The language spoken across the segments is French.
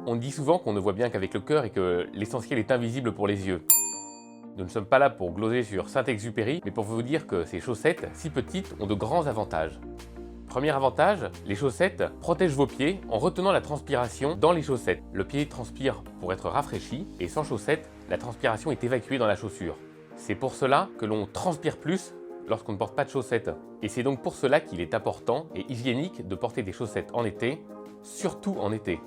On dit souvent qu'on ne voit bien qu'avec le cœur et que l'essentiel est invisible pour les yeux. Nous ne sommes pas là pour gloser sur Saint-Exupéry, mais pour vous dire que ces chaussettes, si petites, ont de grands avantages. Premier avantage, les chaussettes protègent vos pieds en retenant la transpiration dans les chaussettes. Le pied transpire pour être rafraîchi et sans chaussettes, la transpiration est évacuée dans la chaussure. C'est pour cela que l'on transpire plus lorsqu'on ne porte pas de chaussettes. Et c'est donc pour cela qu'il est important et hygiénique de porter des chaussettes en été, surtout en été.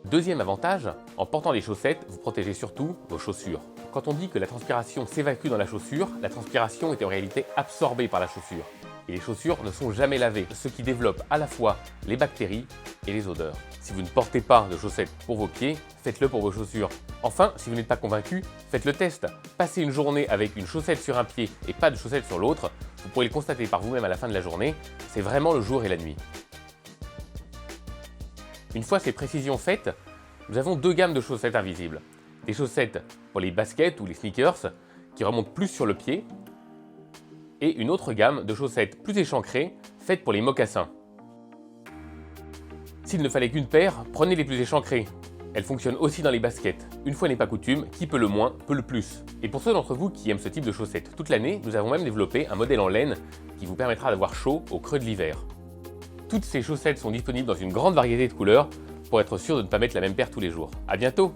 Deuxième avantage, en portant des chaussettes, vous protégez surtout vos chaussures. Quand on dit que la transpiration s'évacue dans la chaussure, la transpiration est en réalité absorbée par la chaussure. Et les chaussures ne sont jamais lavées, ce qui développe à la fois les bactéries et les odeurs. Si vous ne portez pas de chaussettes pour vos pieds, faites-le pour vos chaussures. Enfin, si vous n'êtes pas convaincu, faites le test. Passez une journée avec une chaussette sur un pied et pas de chaussette sur l'autre, vous pourrez le constater par vous-même à la fin de la journée, c'est vraiment le jour et la nuit. Une fois ces précisions faites, nous avons deux gammes de chaussettes invisibles. Des chaussettes pour les baskets ou les sneakers qui remontent plus sur le pied et une autre gamme de chaussettes plus échancrées faites pour les mocassins. S'il ne fallait qu'une paire, prenez les plus échancrées. Elles fonctionnent aussi dans les baskets. Une fois n'est pas coutume, qui peut le moins, peut le plus. Et pour ceux d'entre vous qui aiment ce type de chaussettes toute l'année, nous avons même développé un modèle en laine qui vous permettra d'avoir chaud au creux de l'hiver. Toutes ces chaussettes sont disponibles dans une grande variété de couleurs pour être sûr de ne pas mettre la même paire tous les jours. À bientôt!